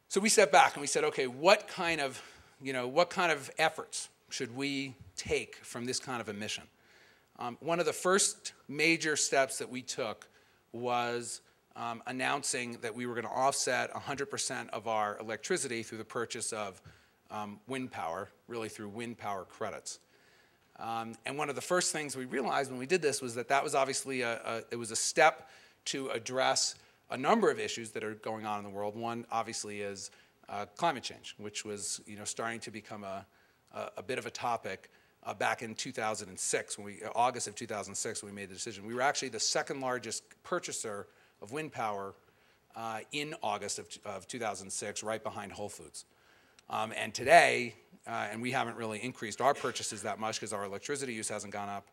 So we stepped back and we said, okay, what kind of efforts should we take from this kind of a mission? One of the first major steps that we took was announcing that we were going to offset 100% of our electricity through the purchase of wind power, really through wind power credits. And one of the first things we realized when we did this was that that was obviously it was a step to address a number of issues that are going on in the world. One obviously is climate change, which was starting to become a bit of a topic back in 2006, August of 2006, when we made the decision. We were actually the second largest purchaser of wind power in August of 2006, right behind Whole Foods. And today, and we haven't really increased our purchases that much because our electricity use hasn't gone up.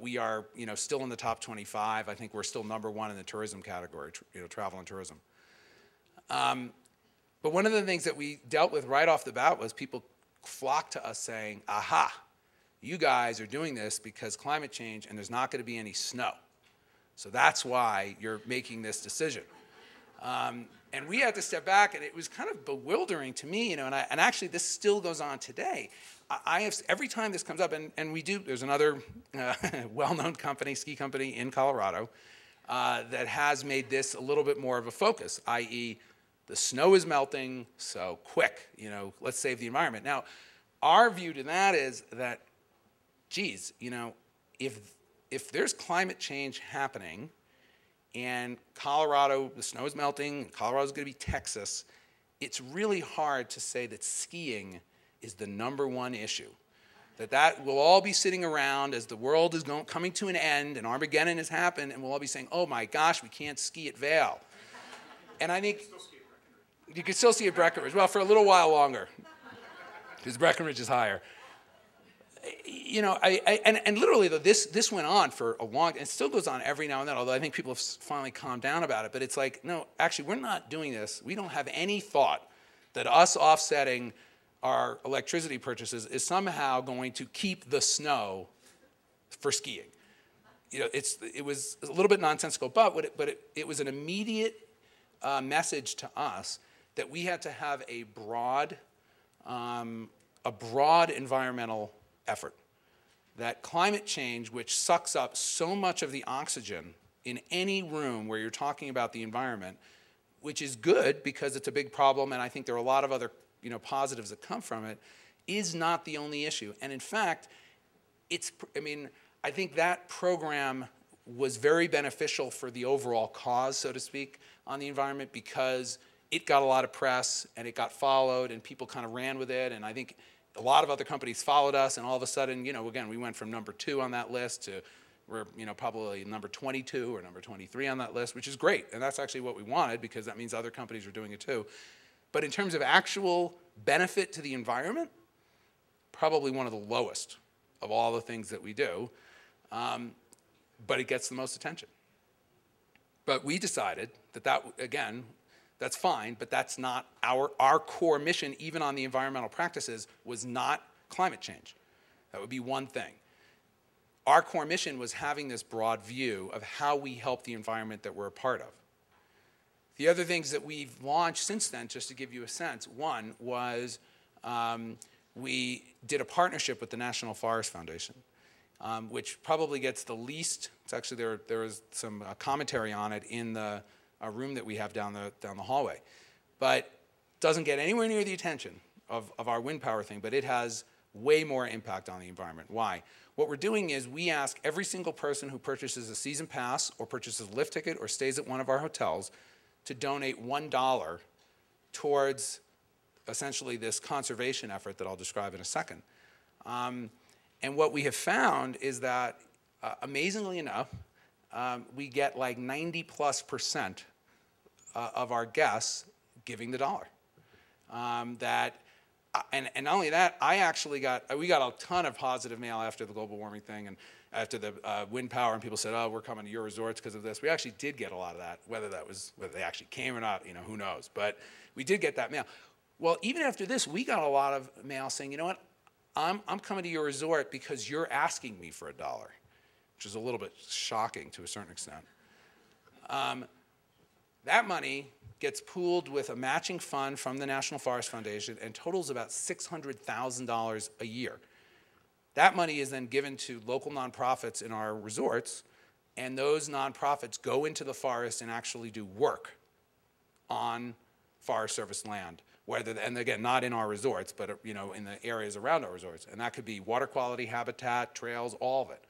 We are, still in the top 25. I think we're still #1 in the tourism category, travel and tourism. But one of the things that we dealt with right off the bat was people flocked to us saying, aha, you guys are doing this because climate change and there's not going to be any snow. So that's why you're making this decision. And we had to step back, and it was kind of bewildering to me, and actually this still goes on today. Every time this comes up, and we do, there's another well-known company, ski company in Colorado, that has made this a little bit more of a focus, i.e. the snow is melting, so quick, let's save the environment. Now, our view to that is that, geez, if there's climate change happening, and Colorado, the snow is melting, Colorado's going to be Texas, it's really hard to say that skiing is the #1 issue. That we'll all be sitting around as the world is coming to an end and Armageddon has happened, and we'll all be saying, oh my gosh, we can't ski at Vail. And I think you can still ski at Breckenridge. Well, for a little while longer, because Breckenridge is higher. And literally, though, this went on for a long, and it still goes on every now and then, although I think people have finally calmed down about it. But it's like, no, actually, we're not doing this. We don't have any thought that us offsetting our electricity purchases is somehow going to keep the snow for skiing. It was a little bit nonsensical, but it was an immediate message to us that we had to have a broad environmental effort. That climate change, which sucks up so much of the oxygen in any room where you're talking about the environment, which is good because it's a big problem, and I think there are a lot of other positives that come from it, is not the only issue. And in fact, I think that program was very beneficial for the overall cause, so to speak, on the environment because it got a lot of press and it got followed and people kind of ran with it, and I think a lot of other companies followed us, and all of a sudden, again, we went from #2 on that list to we're, probably number 22 or number 23 on that list, which is great, and that's actually what we wanted because that means other companies are doing it too. But in terms of actual benefit to the environment, probably one of the lowest of all the things that we do, but it gets the most attention. But we decided that again, that's fine, but that's not our core mission, even on the environmental practices, was not climate change. That would be one thing. Our core mission was having this broad view of how we help the environment that we're a part of. The other things that we've launched since then, just to give you a sense, one was we did a partnership with the National Forest Foundation, which probably gets the least, it's actually there was some commentary on it in the room that we have down the hallway, but doesn't get anywhere near the attention of our wind power thing, but it has way more impact on the environment. Why? What we're doing is we ask every single person who purchases a season pass or purchases a lift ticket or stays at one of our hotels to donate $1 towards essentially this conservation effort that I'll describe in a second. And what we have found is that, amazingly enough, we get like 90+% of our guests giving the dollar. And not only that, we got a ton of positive mail after the global warming thing and after the wind power, and people said, oh, we're coming to your resorts because of this. We actually did get a lot of that. Whether they actually came or not, who knows. But we did get that mail. Well, even after this, we got a lot of mail saying, you know what, I'm coming to your resort because you're asking me for $1, which is a little bit shocking to a certain extent. That money gets pooled with a matching fund from the National Forest Foundation and totals about $600,000 a year. That money is then given to local nonprofits in our resorts, and those nonprofits go into the forest and actually do work on Forest Service land. And again, not in our resorts, but in the areas around our resorts. And that could be water quality, habitat, trails, all of it.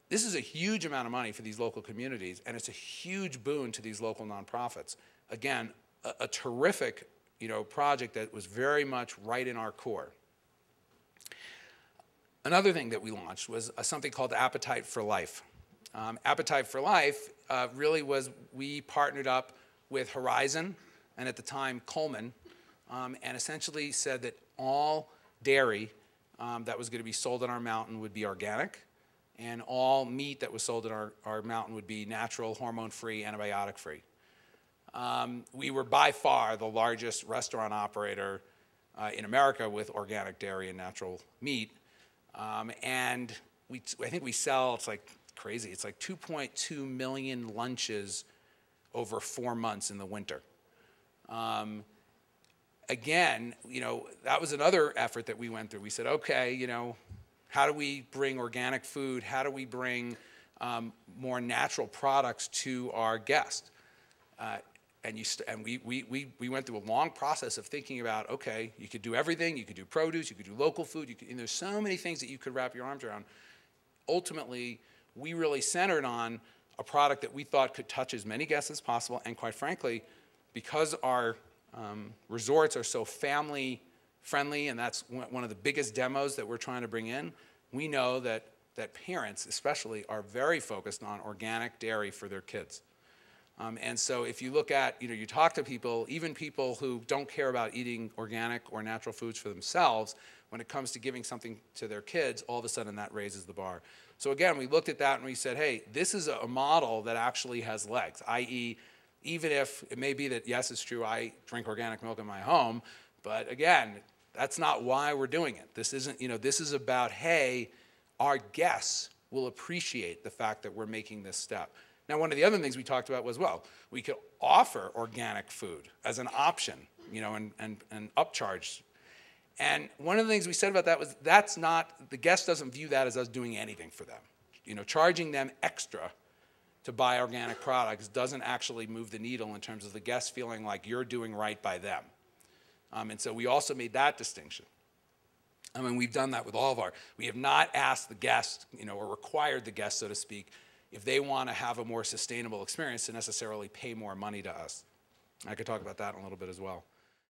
This is a huge amount of money for these local communities, and it's a huge boon to these local nonprofits. Again, a terrific project that was very much right in our core. Another thing that we launched was something called Appetite for Life. Appetite for Life really was, we partnered up with Horizon, and at the time Coleman, and essentially said that all dairy that was going to be sold on our mountain would be organic, and all meat that was sold at our mountain would be natural, hormone-free, antibiotic-free. We were by far the largest restaurant operator in America with organic dairy and natural meat. And I think we sell, it's like crazy, it's like 2.2 million lunches over 4 months in the winter. Again, that was another effort that we went through. We said, okay, how do we bring organic food? How do we bring more natural products to our guests? And we went through a long process of thinking about, okay, you could do everything. You could do produce. You could do local food. And there's so many things that you could wrap your arms around. Ultimately, we really centered on a product that we thought could touch as many guests as possible. And quite frankly, because our resorts are so family friendly, and that's one of the biggest demos that we're trying to bring in, we know that parents especially are very focused on organic dairy for their kids. And so if you look at, you talk to people, even people who don't care about eating organic or natural foods for themselves, when it comes to giving something to their kids, all of a sudden that raises the bar. So again, we looked at that and we said, hey, this is a model that actually has legs, i.e., even if it may be that, yes, it's true, I drink organic milk in my home, but again, that's not why we're doing it. This isn't, this is about, hey, our guests will appreciate the fact that we're making this step. Now, one of the other things we talked about was, well, we could offer organic food as an option, and upcharge. And one of the things we said about that was that's not, the guest doesn't view that as us doing anything for them. Charging them extra to buy organic products doesn't actually move the needle in terms of the guest feeling like you're doing right by them. And so we also made that distinction. I mean, we've done that with all of we have not asked the guest, or required the guest, so to speak, if they want to have a more sustainable experience to necessarily pay more money to us. I could talk about that in a little bit as well.